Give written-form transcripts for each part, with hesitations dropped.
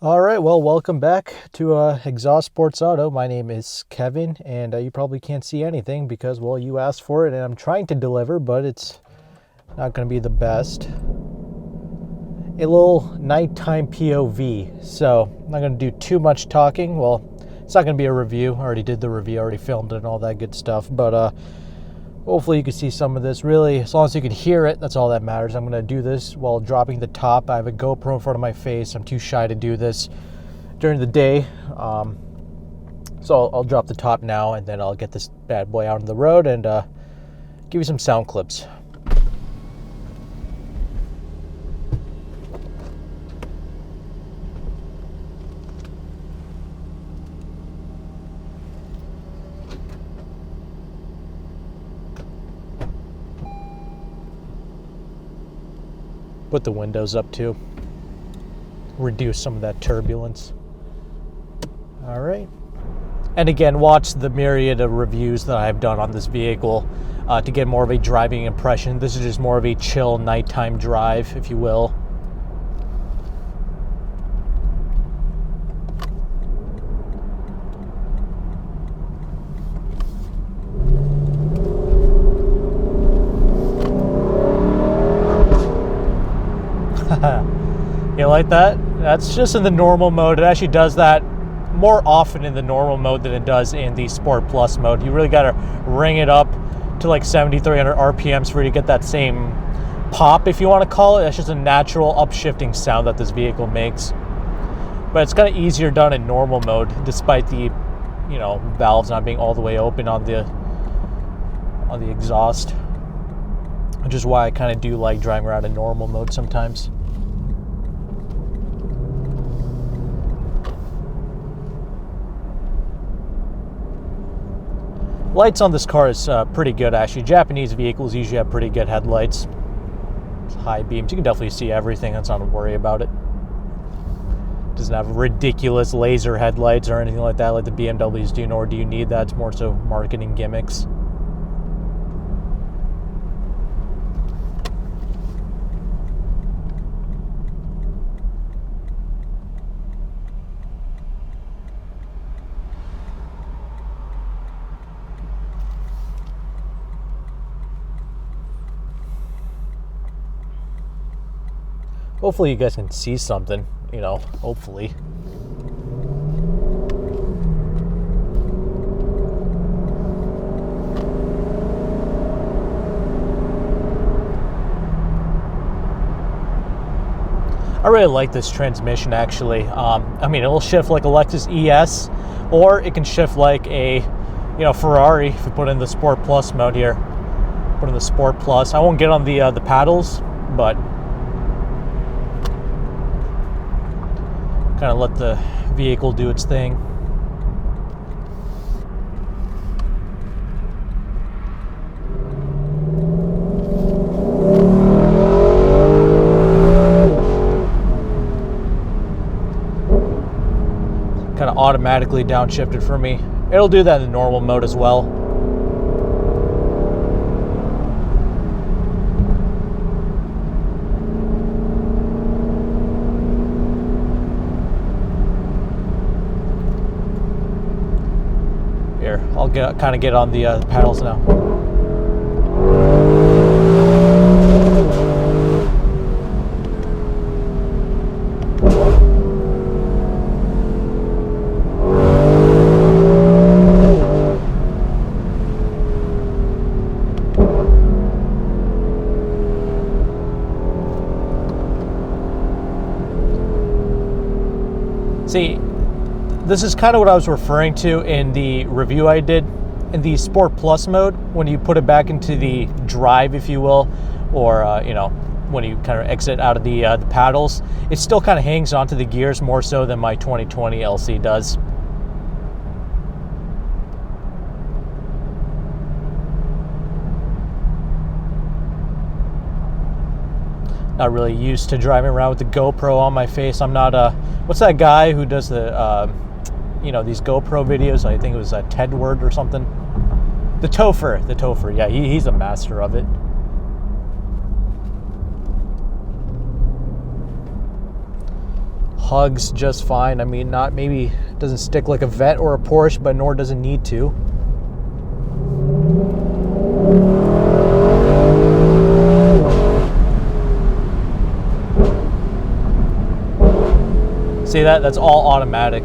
All right, well, welcome back to Exhaustsports Auto. My name is Kevin, and you probably can't see anything because, well, you asked for it, and I'm trying to deliver, but it's not going to be the best. A little nighttime POV, so I'm not going to do too much talking. Well, it's not going to be a review. I already did the review, I already filmed it and all that good stuff, but hopefully you can see some of this. Really, as long as you can hear it, that's all that matters. I'm going to do this while dropping the top. I have a GoPro in front of my face. I'm too shy to do this during the day. So I'll drop the top now, and then I'll get this bad boy out on the road and give you some sound clips. Put the windows up too. Reduce some of that turbulence. All right. And again, watch the myriad of reviews that I've done on this vehicle to get more of a driving impression. This is just more of a chill nighttime drive, if you will. You like that? That's just in the normal mode. It actually does that more often in the normal mode than it does in the Sport Plus mode. You really got to ring it up to like 7,300 RPMs for you to get that same pop, if you want to call it. That's just a natural upshifting sound that this vehicle makes. But it's kind of easier done in normal mode, despite the, valves not being all the way open on the exhaust, which is why I kind of do like driving around in normal mode sometimes. Lights on this car is pretty good, actually. Japanese vehicles usually have pretty good headlights. It's high beams. You can definitely see everything. That's not a worry about it. Doesn't have ridiculous laser headlights or anything like that like the BMWs do, nor do you need that. It's more so marketing gimmicks. Hopefully you guys can see something, hopefully. I really like this transmission, actually. It'll shift like a Lexus ES, or it can shift like a, Ferrari if you put in the Sport Plus mode here. Put in the Sport Plus. I won't get on the paddles, but kind of let the vehicle do its thing. Kind of automatically downshifted for me. It'll do that in the normal mode as well. Here, I'll kind of get on the paddles now. See, this is kind of what I was referring to in the review I did. In the Sport Plus mode, when you put it back into the drive, if you will, or when you kind of exit out of the paddles, it still kind of hangs onto the gears more so than my 2020 LC does. Not really used to driving around with the GoPro on my face. I'm not what's that guy who does the these GoPro videos? I think it was Tedward or something. The Topher. Yeah, he's a master of it. hugs just fine. I mean, not maybe doesn't stick like a Vet or a Porsche, but nor does it need to. See that? That's all automatic.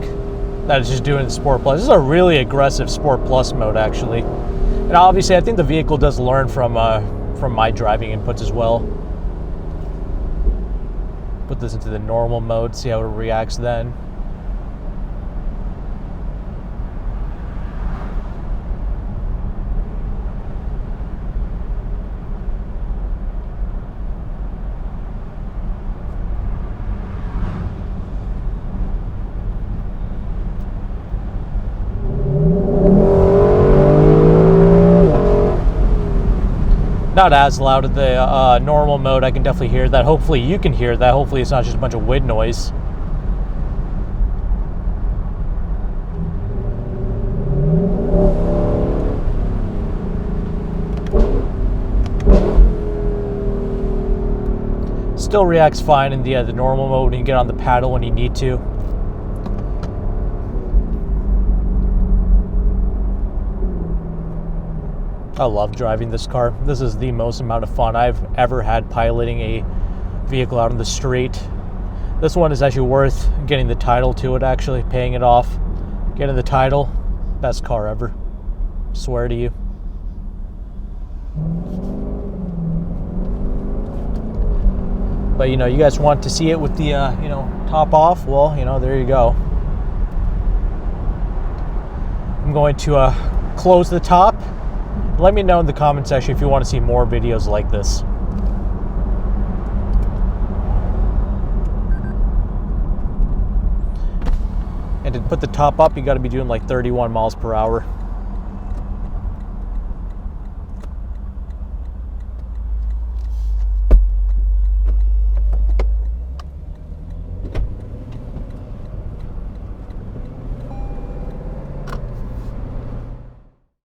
That is just doing the Sport Plus. This is a really aggressive Sport Plus mode, actually. And obviously, I think the vehicle does learn from my driving inputs as well. Put this into the normal mode, see how it reacts then. Not as loud at the normal mode. I can definitely hear that. Hopefully you can hear that. Hopefully it's not just a bunch of wind noise. Still reacts fine in the normal mode when you get on the paddle when you need to. I love driving this car. This is the most amount of fun I've ever had piloting a vehicle out on the street. This one is actually worth getting the title to it, actually, paying it off. Getting the title, best car ever. Swear to you. But, you know, you guys want to see it with the, you know, top off? Well, you know, there you go. I'm going to close the top. Let me know in the comment section if you want to see more videos like this. And to put the top up, you got to be doing like 31 miles per hour.